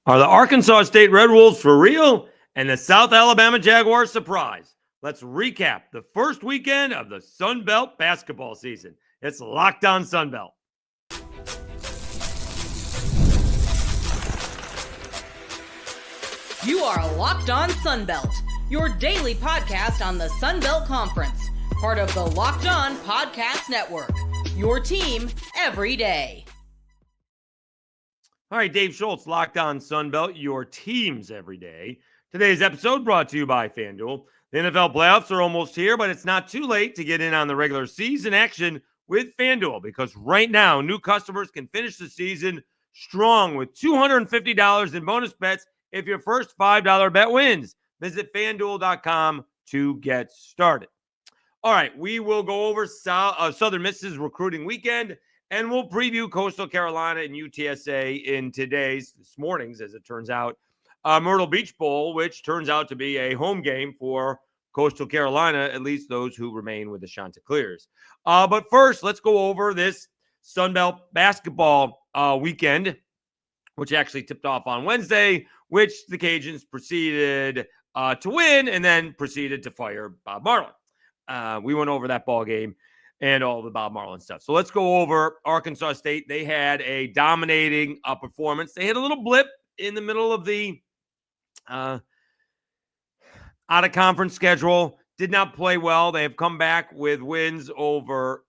Are the Arkansas State Red Wolves for real? And the South Alabama Jaguars surprise? Let's recap the first weekend of the Sun Belt basketball season. It's Locked On Sun Belt. You are Locked On Sun Belt, your daily podcast on the Sun Belt Conference, part of the Locked On Podcast Network, your team every day. All right, Dave Schultz, Locked On Sun Belt, your teams every day. Today's episode brought to you by FanDuel. The NFL playoffs are almost here, but it's not too late to get in on the regular season action with FanDuel, because right now, new customers can finish the season strong with $250 in bonus bets if your first $5 bet wins. Visit FanDuel.com to get started. All right, we will go over Southern Miss's recruiting weekend, and we'll preview Coastal Carolina and UTSA in this morning's, as it turns out, Myrtle Beach Bowl, which turns out to be a home game for Coastal Carolina, at least those who remain with the Chanticleers. But first, let's go over this Sun Belt basketball weekend, which actually tipped off on Wednesday, which the Cajuns proceeded to win and then proceeded to fire Bob Marlin. We went over that ball game and all the Bob Marlin stuff. So let's go over Arkansas State. They had a dominating performance. They had a little blip in the middle of the out-of-conference schedule. Did not play well. They have come back with wins over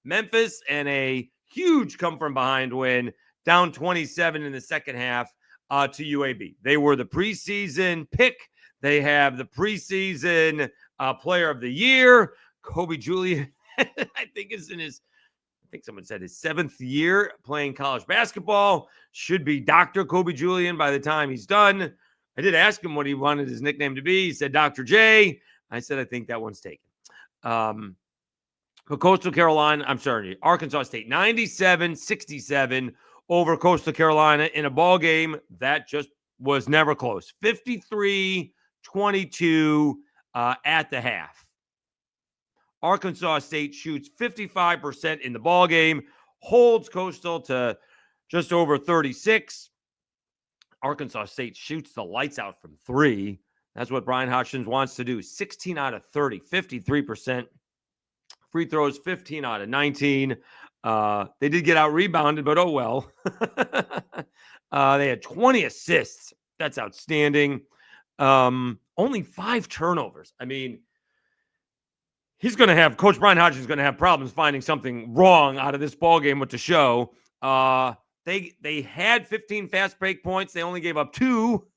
Memphis and a huge come-from-behind win, down 27 in the second half to UAB. They were the preseason pick. They have the preseason player of the year. Kobe Julian, I think someone said his 7th year playing college basketball. Should be Dr. Kobe Julian by the time he's done. I did ask him what he wanted his nickname to be. He said Dr. J. I said, I think that one's taken. But Arkansas State, 97-67 over Coastal Carolina in a ball game that just was never close. 53-22 at the half. Arkansas State shoots 55% in the ball game, holds Coastal to just over 36. Arkansas State shoots the lights out from three. That's what Brian Hodgins wants to do. 16 out of 30, 53%. Free throws, 15 out of 19. They did get out rebounded, but oh well. They had 20 assists. That's outstanding. Only 5 turnovers. I mean, Coach Brian Hodgins is going to have problems finding something wrong out of this ball game with the show. They had 15 fast break points. They only gave up 2.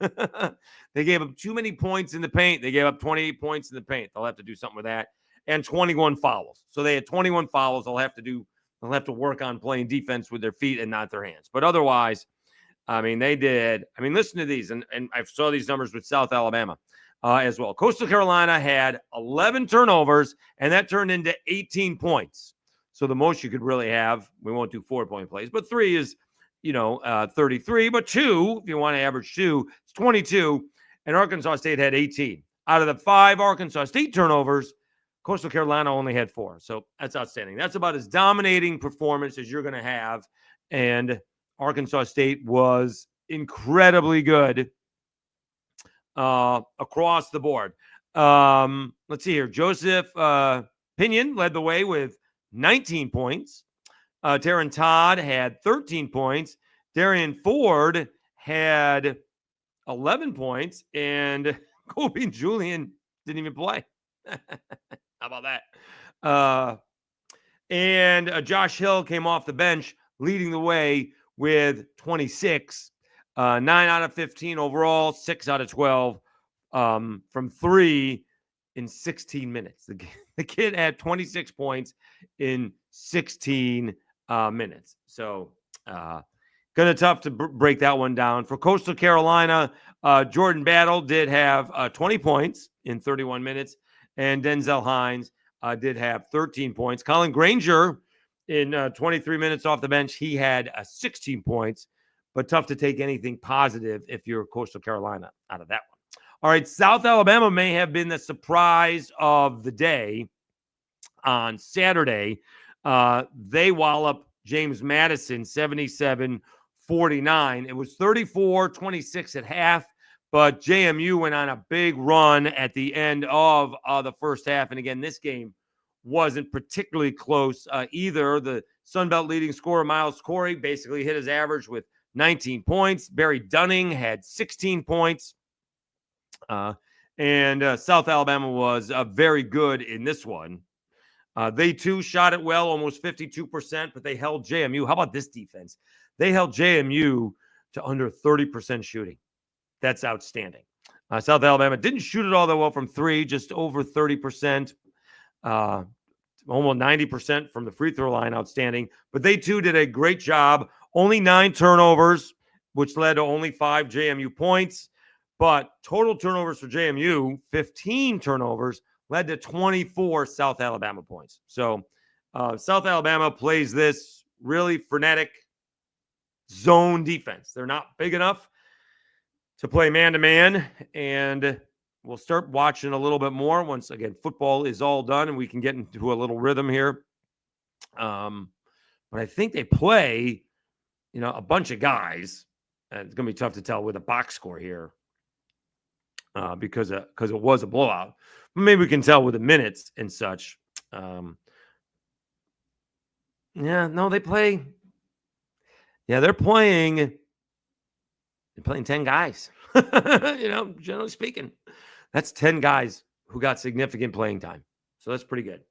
They gave up too many points in the paint. They gave up 28 points in the paint. They'll have to do something with that. And 21 fouls. So they had 21 fouls. They'll have to work on playing defense with their feet and not their hands. But otherwise, I mean, they did. I mean, listen to these. And I saw these numbers with South Alabama as well. Coastal Carolina had 11 turnovers, and that turned into 18 points. So the most you could really have, we won't do 4-point plays, but 3 is, 33. But 2, if you want to average 2, it's 22. And Arkansas State had 18. Out of the 5 Arkansas State turnovers, Coastal Carolina only had 4. So that's outstanding. That's about as dominating performance as you're going to have. And Arkansas State was incredibly good across the board. Let's see here. Joseph Pinion led the way with 19 points. Taryn Todd had 13 points. Darian Ford had 11 points. And Kobe Julian didn't even play. How about that? And Josh Hill came off the bench, leading the way with 26. 9 out of 15 overall, 6 out of 12 from 3 in 16 minutes. The kid had 26 points in 16 minutes. So kind of tough to break that one down. For Coastal Carolina, Jordan Battle did have 20 points in 31 minutes. And Denzel Hines did have 13 points. Colin Granger, in 23 minutes off the bench, he had 16 points. But tough to take anything positive if you're Coastal Carolina out of that one. All right, South Alabama may have been the surprise of the day on Saturday. They wallop James Madison 77-42. 49. It was 34-26 at half, but JMU went on a big run at the end of the first half. And again, this game wasn't particularly close either. The Sun Belt leading scorer, Miles Corey, basically hit his average with 19 points. Barry Dunning had 16 points. And South Alabama was very good in this one. They too shot it well, almost 52%, but they held JMU. How about this defense? They held JMU to under 30% shooting. That's outstanding. South Alabama didn't shoot it all that well from three, just over 30%, almost 90% from the free throw line. Outstanding. But they too did a great job. Only 9 turnovers, which led to only 5 JMU points. But total turnovers for JMU, 15 turnovers, led to 24 South Alabama points. So South Alabama plays this really frenetic zone defense. They're not big enough to play man-to-man, and we'll start watching a little bit more once, again, football is all done and we can get into a little rhythm here. But I think they play, a bunch of guys. And it's going to be tough to tell with a box score here because it was a blowout. Maybe we can tell with the minutes and such. They play. Yeah, they're playing 10 guys. Generally speaking, that's 10 guys who got significant playing time. So that's pretty good.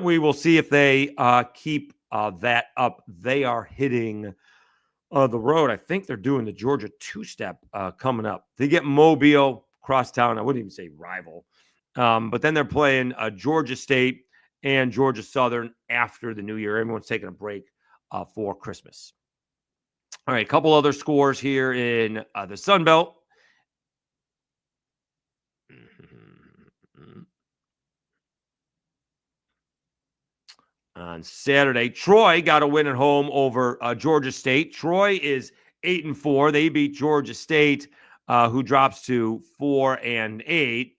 We will see if they keep that up. They are hitting the road. I think they're doing the Georgia two-step coming up. They get Mobile, crosstown. I wouldn't even say rival. But then they're playing Georgia State and Georgia Southern after the new year. Everyone's taking a break for Christmas. All right, a couple other scores here in the Sun Belt. On Saturday, Troy got a win at home over Georgia State. Troy is 8-4. They beat Georgia State, who drops to 4-8.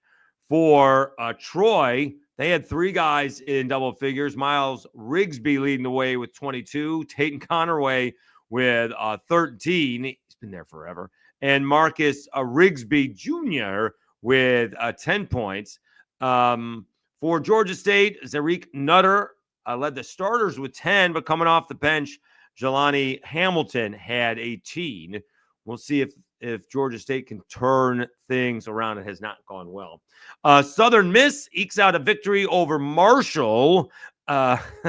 For Troy, they had 3 guys in double figures. Miles Rigsby leading the way with 22. Tayton Connerway with 13. He's been there forever. And Marcus Rigsby Jr. with 10 points. For Georgia State, Zarik Nutter led the starters with 10, but coming off the bench, Jelani Hamilton had 18. We'll see if Georgia State can turn things around. It has not gone well. Southern Miss ekes out a victory over Marshall.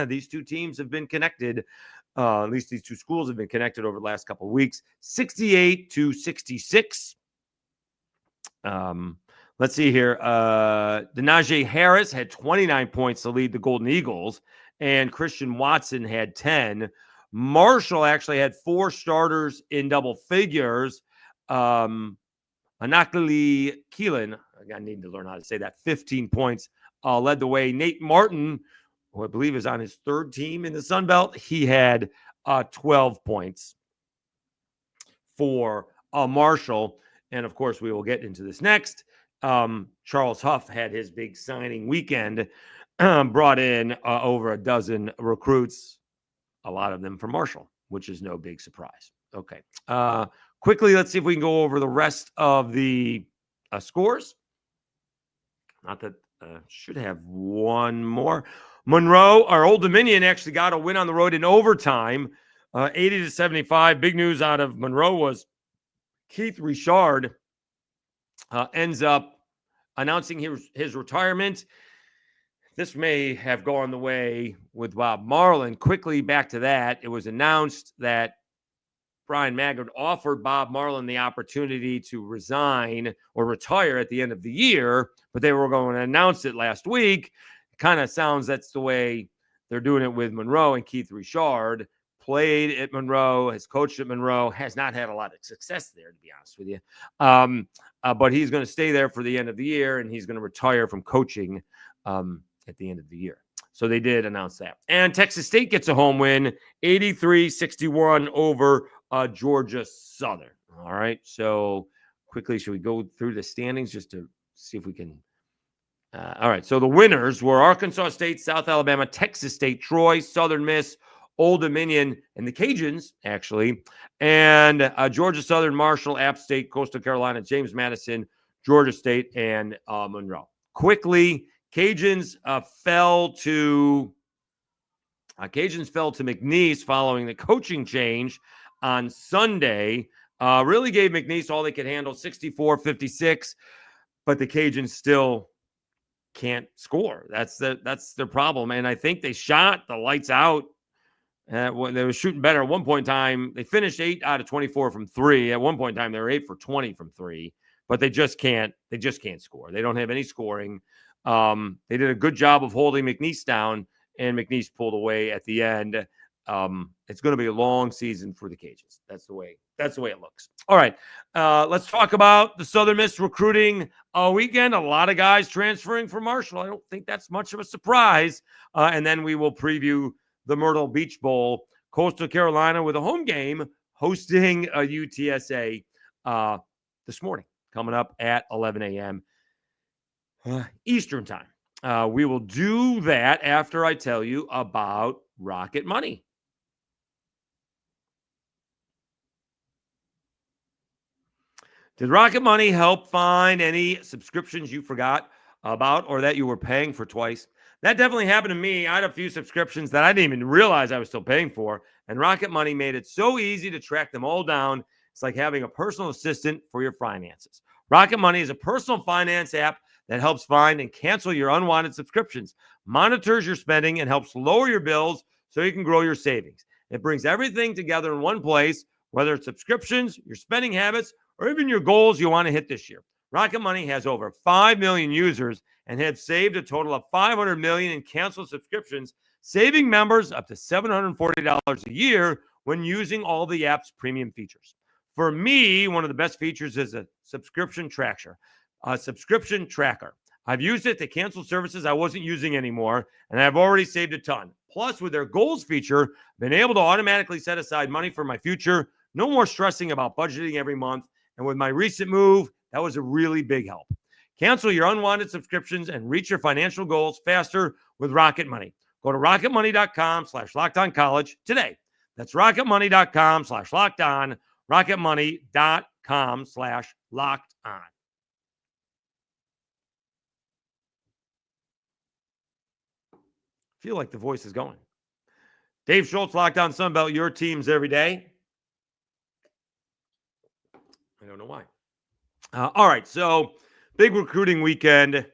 These two teams have been connected. At least these two schools have been connected over the last couple of weeks. 68-66. Let's see here. Denaje Harris had 29 points to lead the Golden Eagles, and Christian Watson had 10. Marshall actually had 4 starters in double figures. Anakali Keelan, I need to learn how to say that, 15 points, led the way. Nate Martin, who I believe is on his 3rd team in the Sun Belt, he had 12 points for Marshall. And, of course, we will get into this next. Charles Huff had his big signing weekend, brought in over a dozen recruits, a lot of them from Marshall, which is no big surprise. Okay. Quickly, let's see if we can go over the rest of the scores. Not that should have one more. Monroe, our Old Dominion, actually got a win on the road in overtime, 80-75. Big news out of Monroe was Keith Richard ends up announcing his retirement. This may have gone the way with Bob Marlin. Quickly back to that, it was announced that Brian Maggard offered Bob Marlin the opportunity to resign or retire at the end of the year, but they were going to announce it last week. It kind of sounds that's the way they're doing it with Monroe. And Keith Richard played at Monroe, has coached at Monroe, has not had a lot of success there, to be honest with you. But he's going to stay there for the end of the year, and he's going to retire from coaching at the end of the year. So they did announce that. And Texas State gets a home win, 83-61 over Georgia Southern. All right. So quickly, should we go through the standings just to see if we can? All right. So the winners were Arkansas State, South Alabama, Texas State, Troy, Southern Miss, Old Dominion, and the Cajuns, actually. And Georgia Southern, Marshall, App State, Coastal Carolina, James Madison, Georgia State, and Monroe. Quickly, Cajuns fell to McNeese following the coaching change on Sunday. Really gave McNeese all they could handle, 64-56, but the Cajuns still can't score. That's their problem. And I think they shot the lights out. When they were shooting better at one point in time, they finished 8 out of 24 from 3. At one point in time, they were 8 for 20 from 3, but they just can't score. They don't have any scoring. They did a good job of holding McNeese down, and McNeese pulled away at the end. It's going to be a long season for the Cajuns. That's the way it looks. All right. Let's talk about the Southern Miss recruiting weekend. A lot of guys transferring from Marshall. I don't think that's much of a surprise. And then we will preview the Myrtle Beach Bowl. Coastal Carolina with a home game hosting a UTSA this morning, coming up at 11 a.m. Eastern time. We will do that after I tell you about Rocket Money. Did Rocket Money help find any subscriptions you forgot about or that you were paying for twice? That definitely happened to me. I had a few subscriptions that I didn't even realize I was still paying for, and Rocket Money made it so easy to track them all down. It's like having a personal assistant for your finances. Rocket Money is a personal finance app that helps find and cancel your unwanted subscriptions, monitors your spending, and helps lower your bills so you can grow your savings. It brings everything together in one place, whether it's subscriptions, your spending habits, or even your goals you want to hit this year. Rocket Money has over 5 million users and has saved a total of $500 million in canceled subscriptions, saving members up to $740 a year when using all the app's premium features. For me, one of the best features is a subscription tracker. I've used it to cancel services I wasn't using anymore, and I've already saved a ton. Plus, with their goals feature, I've been able to automatically set aside money for my future. No more stressing about budgeting every month. And with my recent move, that was a really big help. Cancel your unwanted subscriptions and reach your financial goals faster with Rocket Money. Go to rocketmoney.com/lockedoncollege today. That's rocketmoney.com/lockedon, rocketmoney.com/lockedon. Feel like the voice is going. Dave Schultz, Locked On Sunbelt, your teams every day. I don't know why. All right, so big recruiting weekend.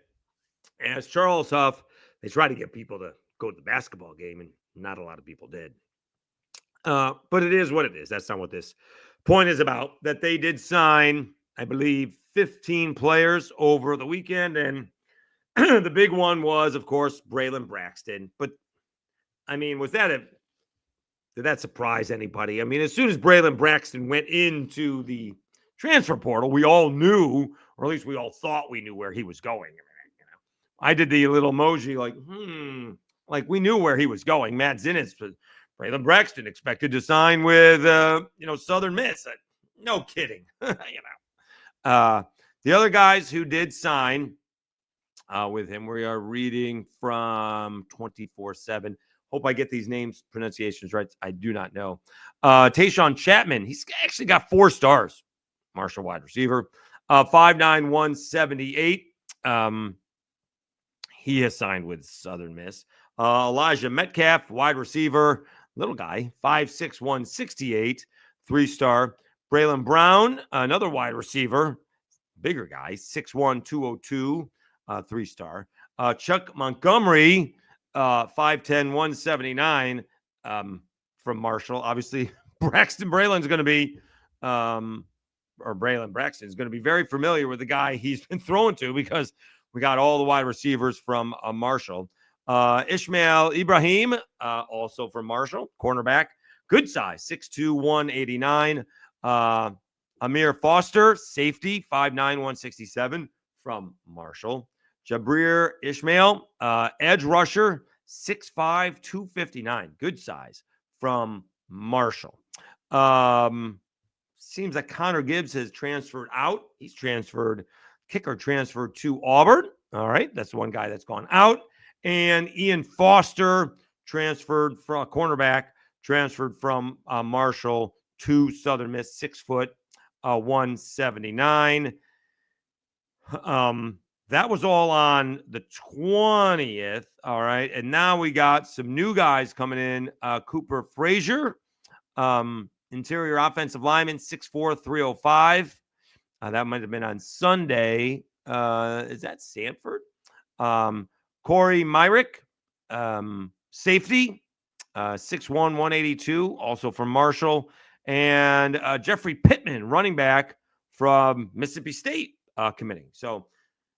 As Charles Huff, they tried to get people to go to the basketball game, and not a lot of people did. But it is what it is. That's not what this point is about. That they did sign, I believe, 15 players over the weekend, and the big one was, of course, Braylon Braxton. But, I mean, did that surprise anybody? I mean, as soon as Braylon Braxton went into the transfer portal, we all knew, or at least we all thought we knew where he was going. I did the little emoji like we knew where he was going. Matt Zinnis, Braylon Braxton expected to sign with, Southern Miss. No kidding. The other guys who did sign with him, we are reading from 24/7. Hope I get these names, pronunciations right. I do not know. Tayshawn Chapman, he's actually got 4 stars. Marshall wide receiver, 5'9", 178. He has signed with Southern Miss. Elijah Metcalf, wide receiver, little guy, 5'6", 168, 3-star. Braylon Brown, another wide receiver, bigger guy, 6'1", 202, 3-star. Chuck Montgomery, 5'10", 179, from Marshall. Obviously, Braylon Braxton is going to be very familiar with the guy he's been thrown to because we got all the wide receivers from Marshall. Ishmael Ibrahim, also from Marshall, cornerback, good size, 6'2", 189. Amir Foster, safety, 5'9", 167 from Marshall. Jabrir Ishmael, edge rusher, 6'5", 259, good size from Marshall. Seems like Connor Gibbs has transferred out. Kicker transferred to Auburn. All right, that's one guy that's gone out. And Ian Foster transferred from cornerback, transferred from Marshall to Southern Miss, 6 foot, 179. That was all on the 20th. All right. And now we got some new guys coming in. Cooper Frazier, interior offensive lineman, 6'4", 305. That might have been on Sunday. Is that Sanford? Corey Myrick, safety, 6'1", 182, also from Marshall. And Jeffrey Pittman, running back from Mississippi State, committing. So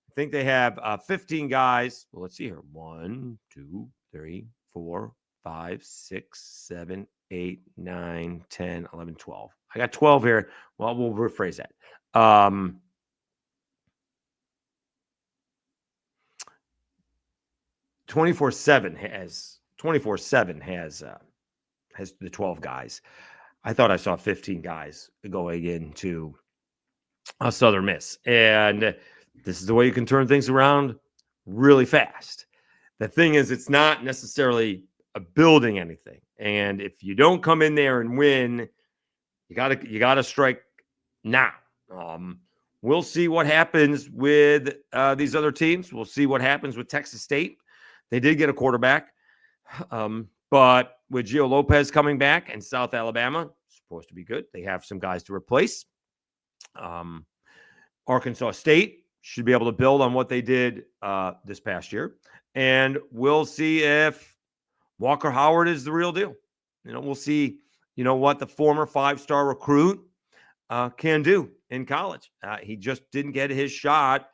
I think they have 15 guys. Well, let's see here. 1, 2, 3, 4, 5, 6, 7, 8, 9, 10, 11, 12. I got 12 here. Well, we'll rephrase that. 24/7 has the 12 guys. I thought I saw 15 guys going into Southern Miss, and this is the way you can turn things around really fast. The thing is, it's not necessarily building anything, and if you don't come in there and win, you gotta strike now. We'll see what happens with these other teams. We'll see what happens with Texas State. They did get a quarterback, but with Gio Lopez coming back and South Alabama, supposed to be good. They have some guys to replace. Arkansas State should be able to build on what they did this past year. And we'll see if Walker Howard is the real deal. We'll see, what the former 5-star recruit can do in college. He just didn't get his shot,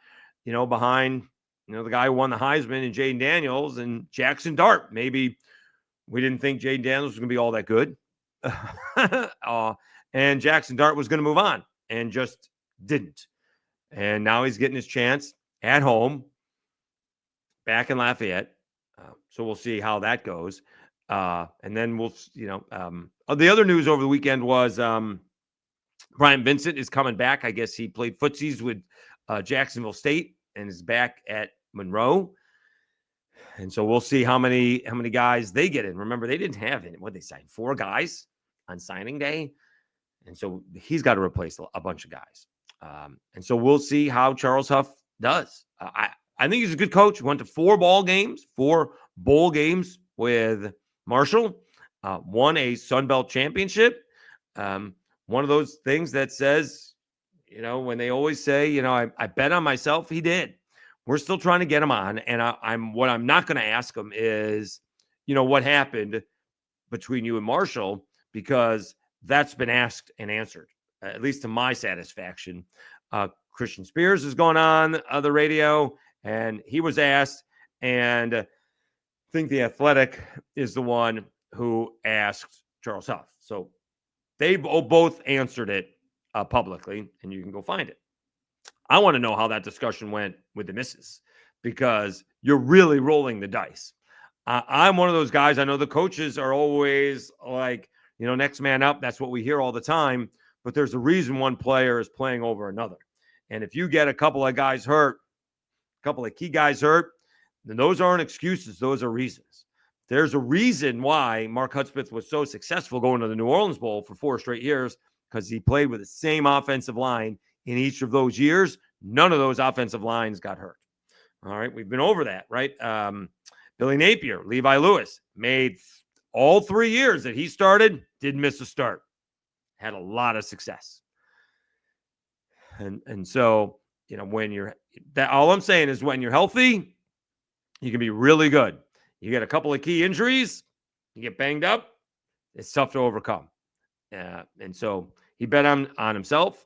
behind, the guy who won the Heisman and Jaden Daniels and Jackson Dart. Maybe we didn't think Jaden Daniels was going to be all that good. And Jackson Dart was going to move on and just didn't. And now he's getting his chance at home back in Lafayette. So we'll see how that goes. And then we'll, the other news over the weekend was Brian Vincent is coming back. I guess he played footsies with Jacksonville State and is back at Monroe. And so we'll see how many guys they get in. Remember, they didn't have it. What they signed? 4 guys on signing day. And so he's got to replace a bunch of guys. And so we'll see how Charles Huff does. I think he's a good coach. He went to 4 bowl games with Marshall, won a Sun Belt championship. One of those things that says, when they always say, I bet on myself, he did. We're still trying to get him on. And what I'm not going to ask him is, what happened between you and Marshall, because that's been asked and answered, at least to my satisfaction. Christian Spears has gone on the radio and he was asked, and I think The Athletic is the one who asked Charles Huff. So they both answered it publicly, and you can go find it. I want to know how that discussion went with the missus, because you're really rolling the dice. I'm one of those guys. I know the coaches are always like, next man up. That's what we hear all the time. But there's a reason one player is playing over another. And if you get a couple of guys hurt, a couple of key guys hurt, then those aren't excuses. Those are reasons. There's a reason why Mark Hudspeth was so successful going to the New Orleans Bowl for 4 straight years, because he played with the same offensive line in each of those years. None of those offensive lines got hurt. All right. We've been over that, right? Billy Napier, Levi Lewis made all 3 years that he started, didn't miss a start. Had a lot of success. And so, when you're that, all I'm saying is when you're healthy, you can be really good. You get a couple of key injuries, you get banged up, it's tough to overcome. And so he bet on himself,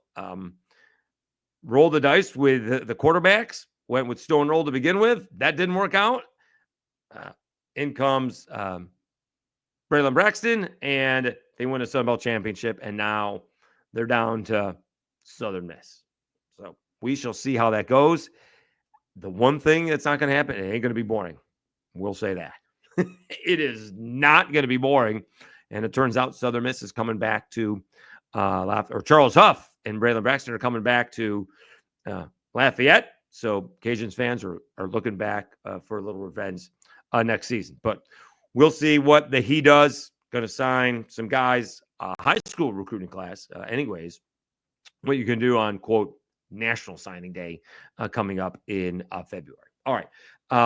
rolled the dice with the quarterbacks, went with Stone Roll to begin with. That didn't work out. In comes Braylon Braxton, and they win a Sun Belt championship, and now they're down to Southern Miss. So we shall see how that goes. The one thing that's not going to happen, it ain't going to be boring. We'll say that. It is not going to be boring. And it turns out Southern Miss is coming back to Charles Huff and Braylon Braxton are coming back to Lafayette. So Cajuns fans are looking back for a little revenge next season. But we'll see what he does. going to sign some guys, high school recruiting class, anyways. What you can do on, quote, National Signing Day coming up in February. All right,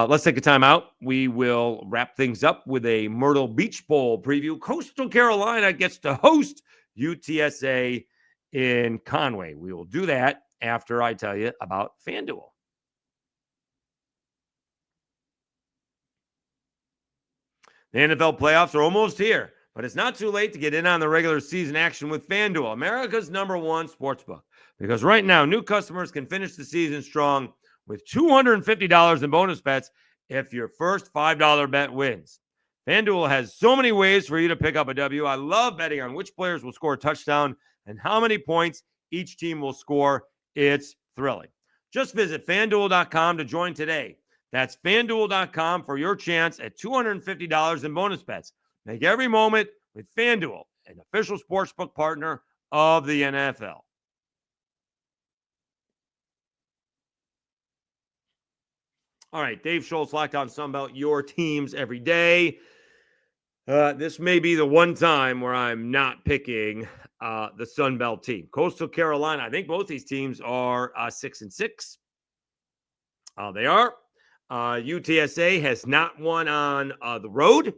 let's take a time out. We will wrap things up with a Myrtle Beach Bowl preview. Coastal Carolina gets to host UTSA in Conway. We will do that after I tell you about FanDuel. The NFL playoffs are almost here, but it's not too late to get in on the regular season action with FanDuel, America's #1 sportsbook. Because right now, new customers can finish the season strong with $250 in bonus bets if your first $5 bet wins. FanDuel has so many ways for you to pick up a W. I love betting on which players will score a touchdown and how many points each team will score. It's thrilling. Just visit FanDuel.com to join today. That's FanDuel.com for your chance at $250 in bonus bets. Make every moment with FanDuel, an official sportsbook partner of the NFL. All right, Dave Schultz, Locked On Sunbelt, your teams every day. This may be the one time where I'm not picking the Sunbelt team. Coastal Carolina, I think both these teams are 6-6. They are. UTSA has not won on the road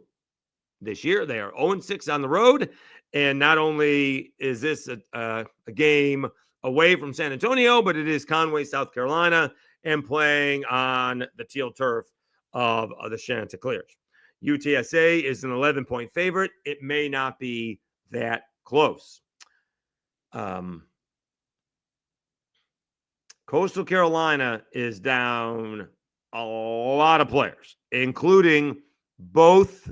this year. They are 0-6 on the road. And not only is this a game away from San Antonio, but it is Conway, South Carolina, and playing on the teal turf of the Chanticleers. UTSA is an 11-point favorite. It may not be that close. Coastal Carolina is down a lot of players, including both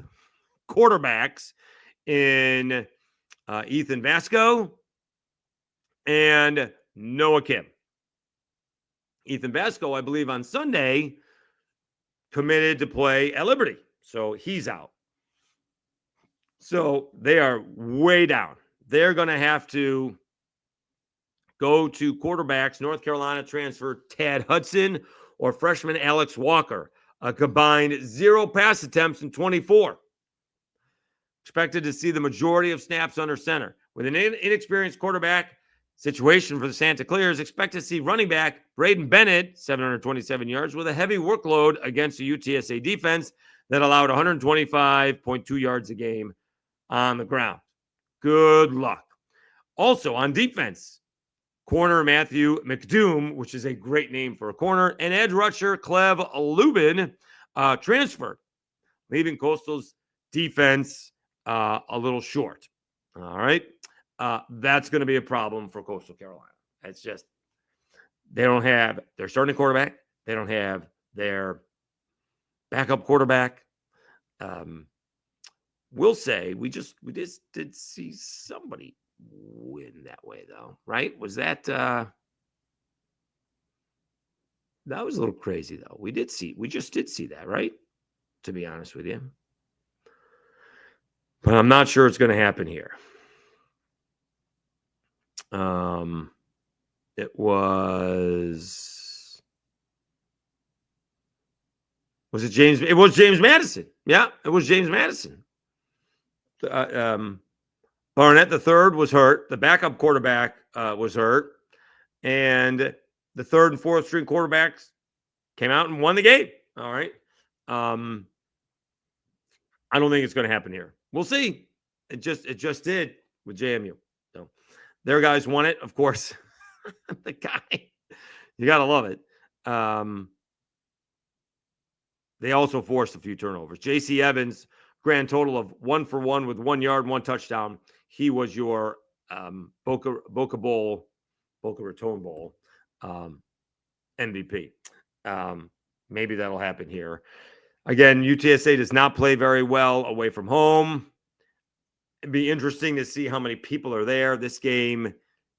quarterbacks in Ethan Vasco and Noah Kim. Ethan Vasco, I believe, on Sunday committed to play at Liberty, so he's out. So they are way down. They're going to have to go to quarterbacks, North Carolina transfer Tad Hudson or freshman Alex Walker, a combined 0 pass attempts in 24. Expected to see the majority of snaps under center. With an inexperienced quarterback situation for the Chanticleers, expect to see running back Braden Bennett, 727 yards, with a heavy workload against the UTSA defense that allowed 125.2 yards a game on the ground. Good luck. Also on defense, corner Matthew McDoom, which is a great name for a corner, and edge rusher Clev Lubin transferred, leaving Coastal's defense a little short. All right. That's going to be a problem for Coastal Carolina. It's just they don't have their starting quarterback. They don't have their backup quarterback. We'll say we just did see somebody win that way, though, right? Was that that was a little crazy, though. We just did see that, right? To be honest with you. But I'm not sure it's going to happen here. It was it James? It was James Madison. Yeah, it was James Madison. Barnett III was hurt. The backup quarterback was hurt. And the third and fourth string quarterbacks came out and won the game. All right. I don't think it's going to happen here. We'll see. It just did with JMU. So their guys won it, of course. The guy, you got to love it. They also forced a few turnovers. J.C. Evans, grand total of 1 for 1 with 1 yard, 1 touchdown. He was your Boca Raton Bowl MVP. Maybe that'll happen here. Again, UTSA does not play very well away from home. It'd be interesting to see how many people are there. This game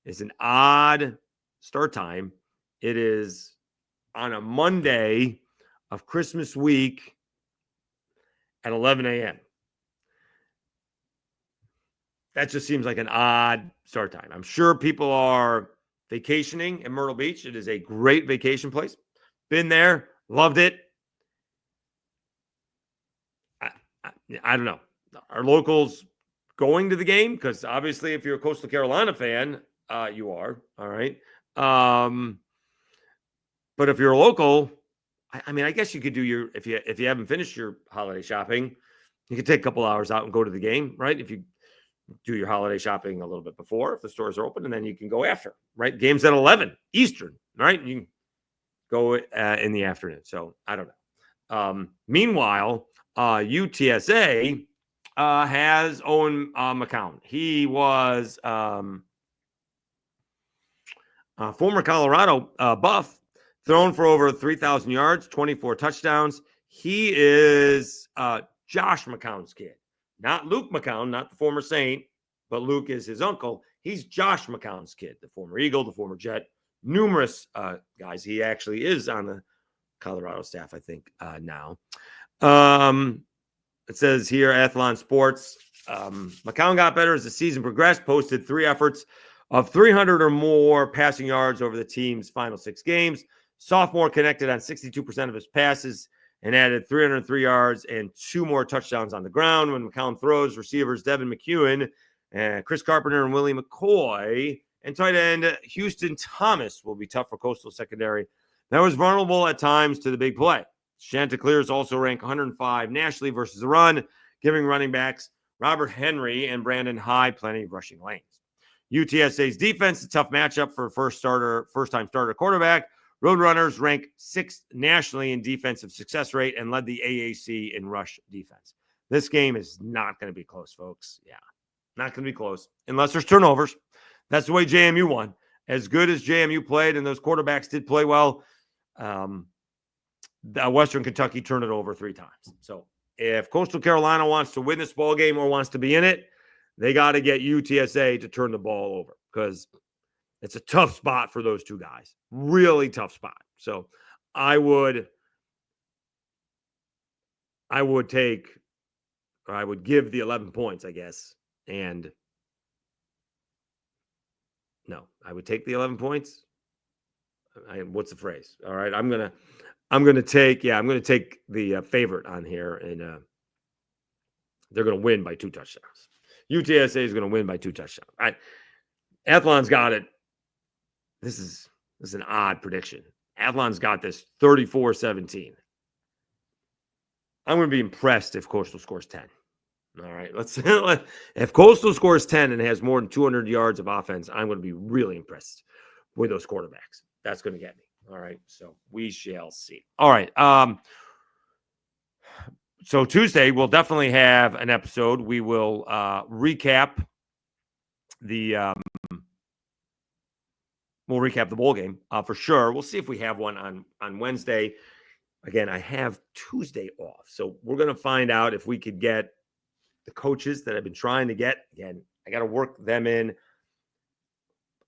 is an odd start time. It is on a Monday of Christmas week at 11 a.m. That just seems like an odd start time. I'm sure people are vacationing in Myrtle Beach. It is a great vacation place. Been there, loved it. I don't know. Our locals going to the game, because obviously if you're a Coastal Carolina fan, you are. All right. But if you're a local, I mean, I guess you could do your, if you haven't finished your holiday shopping, you could take a couple hours out and go to the game, right? If you do your holiday shopping a little bit before, if the stores are open, and then you can go after, right? Game's at 11 Eastern, right? You can go in the afternoon. So I don't know. Meanwhile, UTSA has Owen McCown. He was former Colorado Buff, thrown for over 3,000 yards, 24 touchdowns. He is Josh McCown's kid, not Luke McCown, not the former Saint, but Luke is his uncle. He's Josh McCown's kid, the former Eagle, the former Jet, numerous guys. He actually is on the Colorado staff, I think, now. It says here, Athlon Sports, McCown got better as the season progressed, posted 3 efforts of 300 or more passing yards over the team's final 6 games. Sophomore connected on 62% of his passes and added 303 yards and 2 more touchdowns on the ground. When McCown throws, receivers Devin McEwen, and Chris Carpenter and Willie McCoy, and tight end Houston Thomas will be tough for Coastal secondary. That was vulnerable at times to the big play. Chanticleers also rank 105 nationally versus the run, giving running backs Robert Henry and Brandon Hyde plenty of rushing lanes. UTSA's defense, a tough matchup for first-time starter quarterback. Roadrunners rank 6th nationally in defensive success rate and led the AAC in rush defense. This game is not going to be close, folks. Yeah, not going to be close unless there's turnovers. That's the way JMU won. As good as JMU played and those quarterbacks did play well, Western Kentucky turned it over 3 times. So if Coastal Carolina wants to win this ball game or wants to be in it, they got to get UTSA to turn the ball over, because it's a tough spot for those 2 guys. Really tough spot. So I would give the 11 points, I guess. And no, I would take the 11 points. What's the phrase? All right. I'm going to take the favorite on here, and they're going to win by 2 touchdowns. UTSA is going to win by 2 touchdowns. Athlon's got it. This is an odd prediction. Athlon's got this 34-17. I'm going to be impressed if Coastal scores 10. All right, if Coastal scores 10 and has more than 200 yards of offense, I'm going to be really impressed with those quarterbacks. That's going to get me. All right, so we shall see. All right, so Tuesday we'll definitely have an episode. We will recap the bowl game for sure. We'll see if we have one on Wednesday. Again, I have Tuesday off, so we're going to find out if we could get the coaches that I've been trying to get. Again, I got to work them in.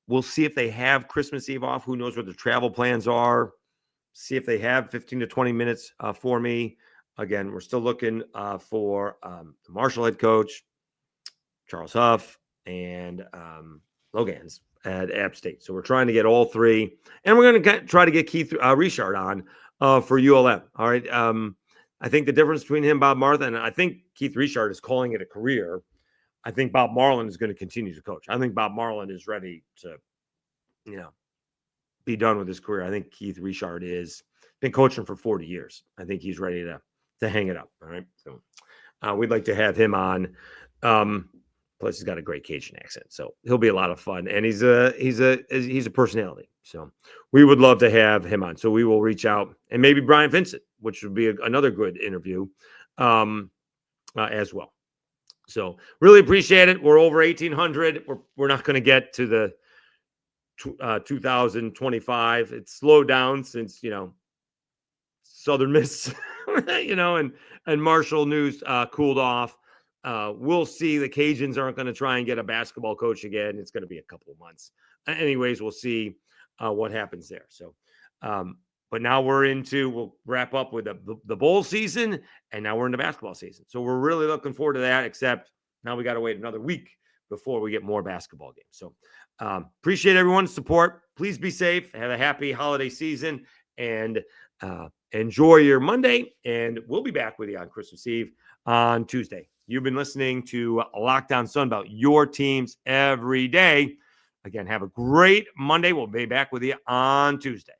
We'll see if they have Christmas Eve off. Who knows what their travel plans are. See if they have 15 to 20 minutes for me. Again, we're still looking for the Marshall head coach, Charles Huff, and Logans at App State. So we're trying to get all 3. And we're going to try to get Keith Richard on for ULM. All right. I think the difference between him, Bob Martha, and I think Keith Richard is calling it a career. I think Bob Marlin is going to continue to coach. I think Bob Marlin is ready to, be done with his career. I think Keith Richard is been coaching for 40 years. I think he's ready to hang it up. All right. So we'd like to have him on. Plus he's got a great Cajun accent, so he'll be a lot of fun. And he's a personality. So we would love to have him on. So we will reach out, and maybe Brian Vincent, which would be another good interview as well. So really appreciate it. We're over 1,800. We're not going to get to the 2025. It's slowed down since Southern Miss, and Marshall News cooled off. We'll see. The Cajuns aren't going to try and get a basketball coach again. It's going to be a couple of months. Anyways, we'll see what happens there. So, but now we'll wrap up with the bowl season, and now we're in the basketball season. So we're really looking forward to that, except now we got to wait another week before we get more basketball games. So appreciate everyone's support. Please be safe. Have a happy holiday season, and enjoy your Monday. And we'll be back with you on Christmas Eve on Tuesday. You've been listening to Locked On Sunbelt, your teams every day. Again, have a great Monday. We'll be back with you on Tuesday.